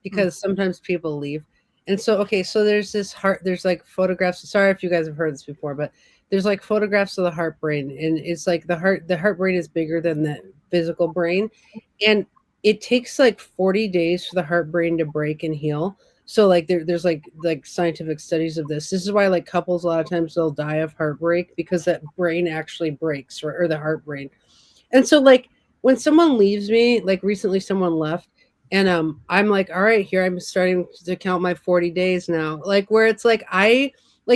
because sometimes people leave. And so there's this there's like photographs. Sorry if you guys have heard this before, but there's like photographs of the heart brain, and it's like the heart brain is bigger than the physical brain. And it takes like 40 days for the heart brain to break and heal. So like there's like scientific studies of this. This is why like couples a lot of times they'll die of heartbreak because that brain actually breaks, or the heart brain. And so like when someone leaves me, like recently someone left, and I'm like, all right, here I'm starting to count my 40 days now. Like where it's like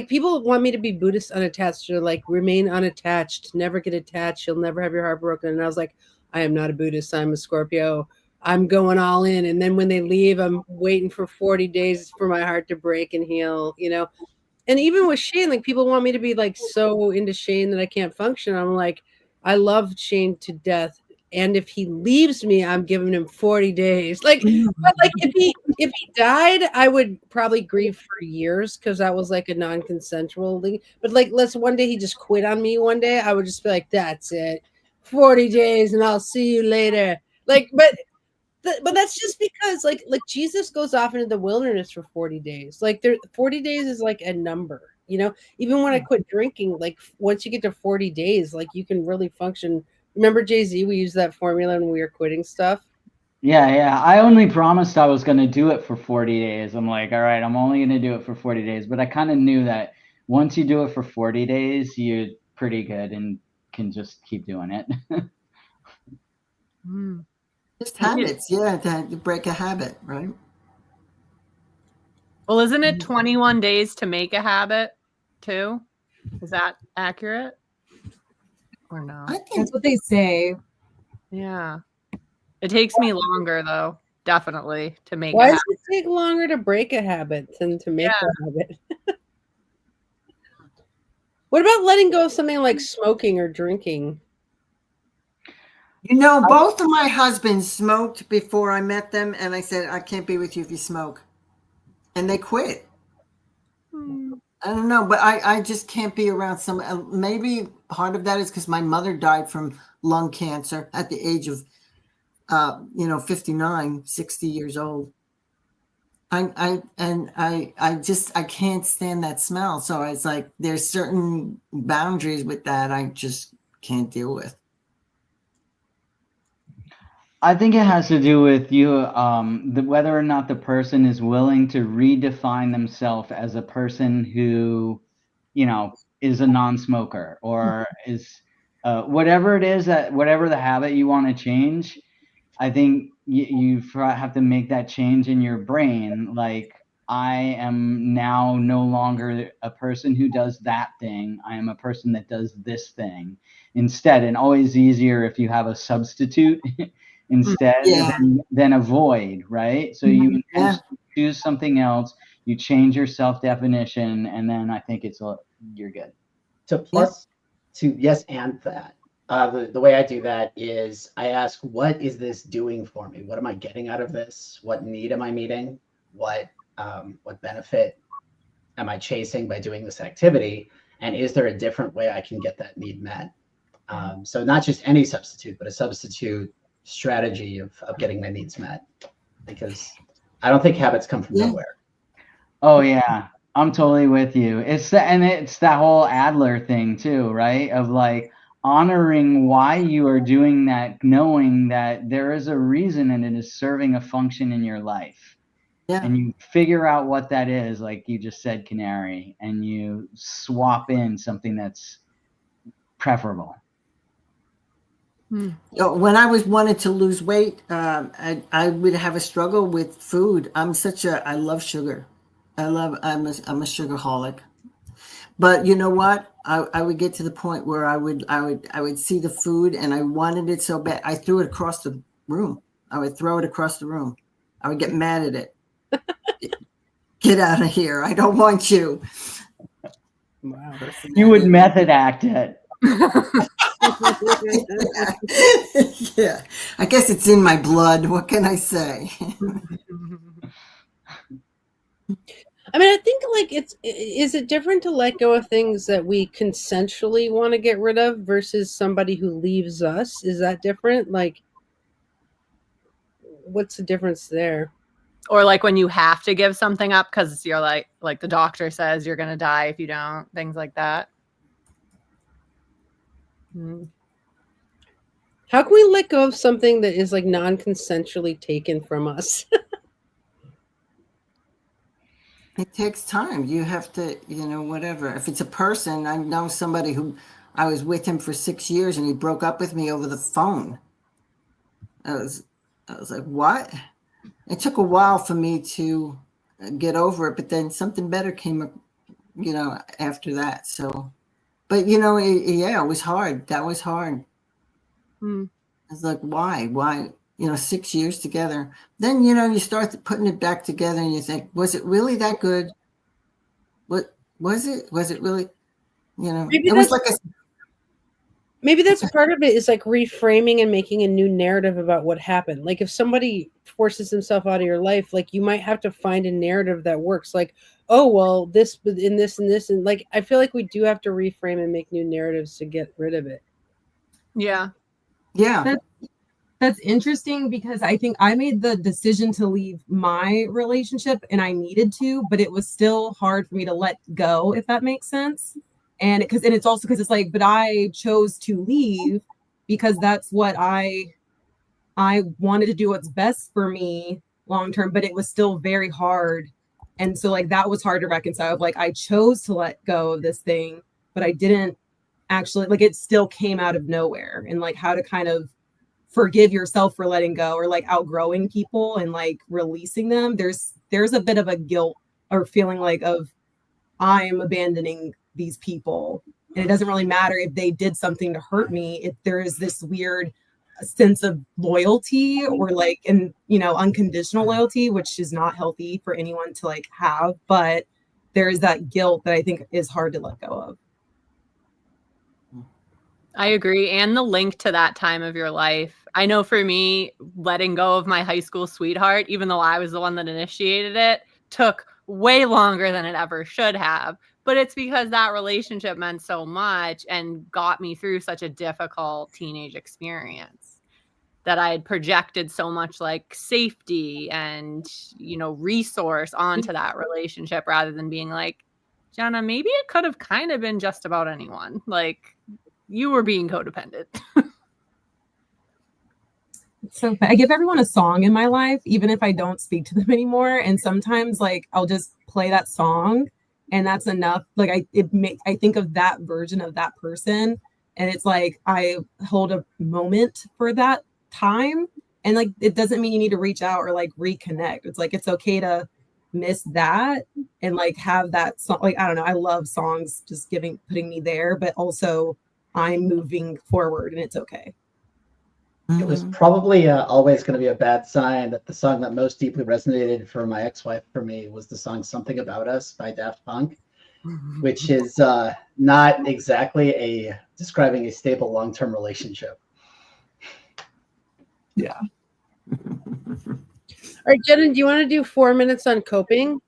people want me to be Buddhist unattached, or like remain unattached, never get attached, you'll never have your heart broken. And I was like, I am not a Buddhist, I'm a Scorpio. I'm going all in. And then when they leave, I'm waiting for 40 days for my heart to break and heal, And even with Shane, like people want me to be like so into Shane that I can't function. I'm like, I love Shane to death. And if he leaves me, I'm giving him 40 days. Like, but like if he died, I would probably grieve for years because that was like a non-consensual thing. But like, let's one day he just quit on me one day, I would just be like, that's it. 40 days and I'll see you later. Like, but that's just because like Jesus goes off into the wilderness for 40 days. Like 40 days is like a number, even when I quit drinking, like once you get to 40 days, like you can really function. Remember Jay-Z, we used that formula when we were quitting stuff. Yeah. I only promised I was going to do it for 40 days. I'm like, all right, I'm only going to do it for 40 days. But I kind of knew that once you do it for 40 days, you're pretty good and can just keep doing it. Just habits, to break a habit, right? Well, isn't it 21 days to make a habit too? Is that accurate or no? I think That's what they say. Yeah. It takes me longer though, definitely, to make Why it does happen. it take longer to break a habit than to make a habit? What about letting go of something like smoking or drinking? You know, both of my husbands smoked before I met them, and I said, I can't be with you if you smoke. And they quit. I don't know, but I just can't be around some. Maybe part of that is because my mother died from lung cancer at the age of, 59, 60 years old. I can't stand that smell. So it's like there's certain boundaries with that I just can't deal with. I think it has to do with you, whether or not the person is willing to redefine themselves as a person who, is a non-smoker or is whatever it is whatever the habit you want to change. I think you have to make that change in your brain. Like, I am now no longer a person who does that thing. I am a person that does this thing instead. And always easier if you have a substitute instead than avoid, right? So you intentionally choose something else, you change your self-definition, and then I think you're good. To yes and that. The way I do that is I ask, what is this doing for me? What am I getting out of this? What need am I meeting? What benefit am I chasing by doing this activity? And is there a different way I can get that need met? So not just any substitute, but a substitute strategy of getting my needs met. Because I don't think habits come from nowhere. Oh yeah, I'm totally with you. It's that whole Adler thing too, right? Of like honoring why you are doing that, knowing that there is a reason and it is serving a function in your life. Yeah. And you figure out what that is, like you just said, Canary, and you swap in something that's preferable. When I wanted to lose weight, I would have a struggle with food. I love sugar. I'm a sugarholic. But you know what? I would get to the point where I would see the food and I wanted it so bad. I threw it across the room. I would throw it across the room. I would get mad at it. Get out of here. I don't want you. Wow. You would method act it. Yeah. I guess it's in my blood. What can I say? I mean, I think like is it different to let go of things that we consensually want to get rid of versus somebody who leaves us? Is that different? Like, what's the difference there? Or like when you have to give something up because you're like the doctor says you're going to die if you don't, things like that. How can we let go of something that is like non-consensually taken from us? It takes time. You have to, whatever. If it's a person, I know somebody who I was with him for 6 years and he broke up with me over the phone. I was like, what? It took a while for me to get over it, but then something better came up, after that. So, but it was hard. That was hard. I was like, why? 6 years together. Then, you start putting it back together and you think, was it really that good? What was it? Was it really, Maybe it was like maybe that's part of it is like reframing and making a new narrative about what happened. Like if somebody forces himself out of your life, like you might have to find a narrative that works. Like, oh, well, this in this and this. And like, I feel like we do have to reframe and make new narratives to get rid of it. Yeah. Yeah. That's interesting because I think I made the decision to leave my relationship and I needed to, but it was still hard for me to let go, if that makes sense. And it's also because it's like, but I chose to leave because that's what I wanted to do what's best for me long term, but it was still very hard. And so like that was hard to reconcile. Like I chose to let go of this thing, but I didn't actually, like it still came out of nowhere, and like how to kind of forgive yourself for letting go or like outgrowing people and like releasing them. There's a bit of a guilt or feeling like of I'm abandoning these people, and it doesn't really matter if they did something to hurt me. If there is this weird sense of loyalty or like, and unconditional loyalty, which is not healthy for anyone to like have, but there is that guilt that I think is hard to let go of. I agree. And the link to that time of your life. I know for me, letting go of my high school sweetheart, even though I was the one that initiated it, took way longer than it ever should have. But it's because that relationship meant so much and got me through such a difficult teenage experience that I had projected so much like safety and, resource onto that relationship rather than being like, Jenna, maybe it could have kind of been just about anyone. Like, you were being codependent. So I give everyone a song in my life, even if I don't speak to them anymore. And sometimes like I'll just play that song and that's enough. Like I think of that version of that person. And it's like I hold a moment for that time. And like it doesn't mean you need to reach out or like reconnect. It's like it's okay to miss that and like have that song. Like I don't know. I love songs just putting me there, but also I'm moving forward and it's okay. It was probably always going to be a bad sign that the song that most deeply resonated for my ex-wife for me was the song "Something About Us" by Daft Punk, which is not exactly describing a stable long-term relationship. Yeah. All right, Jenna, do you want to do 4 minutes on coping?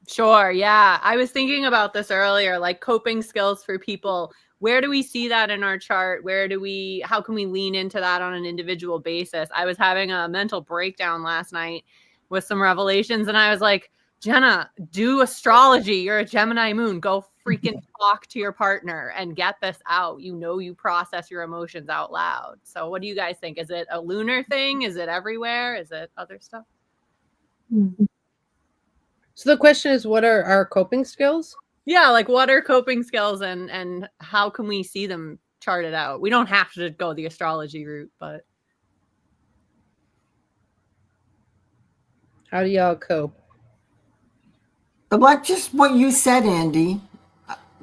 Sure. Yeah. I was thinking about this earlier, like coping skills for people. Where do we see that in our chart? How can we lean into that on an individual basis? I was having a mental breakdown last night with some revelations and I was like, Jenna, do astrology. You're a Gemini moon. Go freaking talk to your partner and get this out. You process your emotions out loud. So what do you guys think? Is it a lunar thing? Is it everywhere? Is it other stuff? So the question is, what are our coping skills? Yeah, like what are coping skills and how can we see them charted out? We don't have to go the astrology route, but How do y'all cope? Like just what you said, Andy.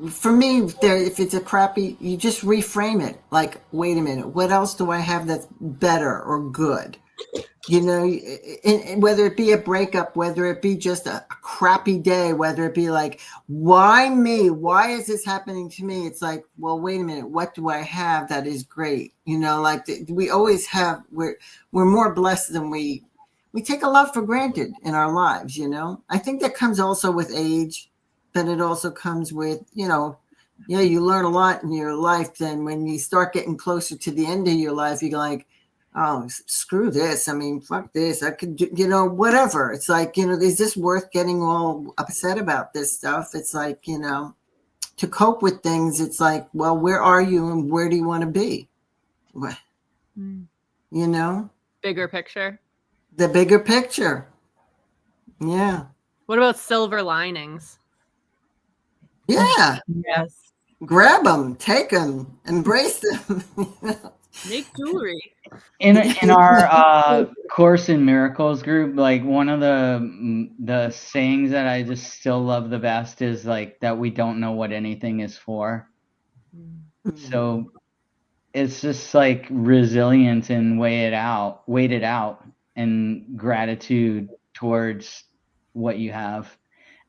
For me, if it's a crappy, you just reframe it. Like, wait a minute, what else do I have that's better or good? Whether it be a breakup, whether it be just a crappy day, whether it be like, why me? Why is this happening to me? It's like, well, wait a minute, what do I have that is great? We always have, we're more blessed than we take a lot for granted in our lives, I think that comes also with age, but it also comes with, you learn a lot in your life. Then when you start getting closer to the end of your life, you're like, oh, screw this. I mean, fuck this. I could, whatever. It's like, is this worth getting all upset about this stuff? It's like, to cope with things, it's like, well, where are you and where do you want to be? bigger picture. The bigger picture. Yeah. What about silver linings? Yeah. Yes. Grab them, take them, embrace them. Make jewelry. In our Course in Miracles group, like one of the sayings that I just still love the best is like that we don't know what anything is for. So it's just like resilience and wait it out and gratitude towards what you have.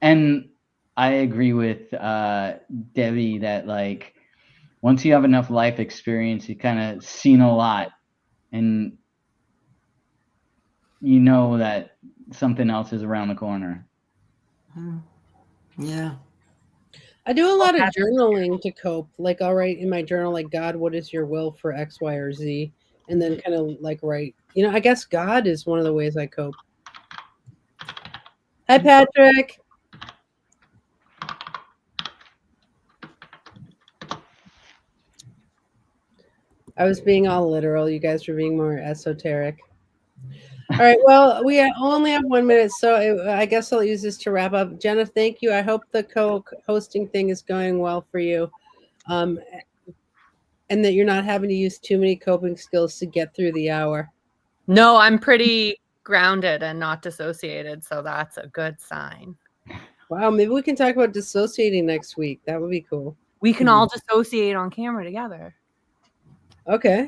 And I agree with Debbie that like once you have enough life experience, you kind of seen a lot and you know that something else is around the corner. Yeah. I do a lot of journaling to cope. Like I'll write in my journal, like, God, what is your will for X, Y, or Z? And then kind of like write, I guess God is one of the ways I cope. Hi, Patrick. I was being all literal. You guys were being more esoteric. All right. Well, we only have 1 minute, so I guess I'll use this to wrap up. Jenna, thank you. I hope the co-hosting thing is going well for you, and that you're not having to use too many coping skills to get through the hour. No, I'm pretty grounded and not dissociated, so that's a good sign. Wow, maybe we can talk about dissociating next week. That would be cool. We can all dissociate on camera together. Okay.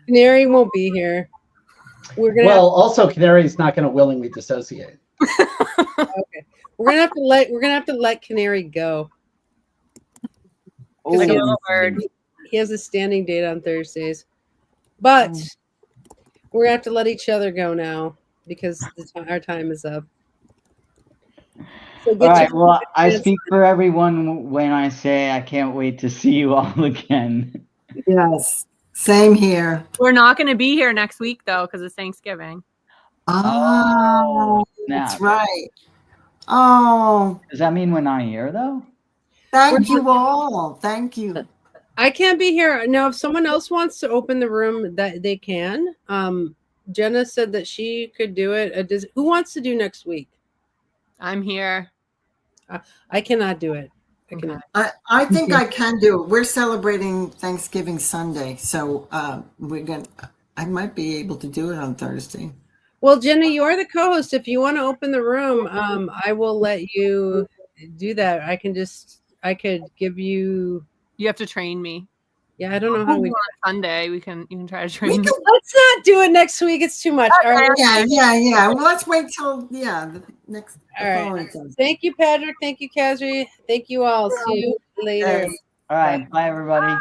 Canary won't be here. We're gonna Well, also Canary's not going to willingly dissociate. we're gonna have to let Canary go. Oh, Good Lord. He has a standing date on Thursdays, but we're gonna have to let each other go now because our time is up. So all right. Well, I speak for everyone when I say I can't wait to see you all again. Yes. Same here. We're not going to be here next week though because it's Thanksgiving. Oh, that's snap. right. Oh, Does that mean we're not here though? thank you all. Thank you. I can't be here now. If someone else wants to open the room, that they can. Jenna said that she could do it. Who wants to do next week? I'm here. I cannot do it. I cannot. I think I can do it. We're celebrating Thanksgiving Sunday, so I might be able to do it on Thursday. Well, Jenna, you're the co-host. If you want to open the room, I will let you do that. I could give you. You have to train me. Yeah, I don't know how we. On Sunday, you can try to train me. Let's not do it next week. It's too much. All right. Yeah. Well, let's wait till the next. All right. Thank you, Patrick. Thank you, Kazri. Thank you all. See you later. All right. Bye, everybody.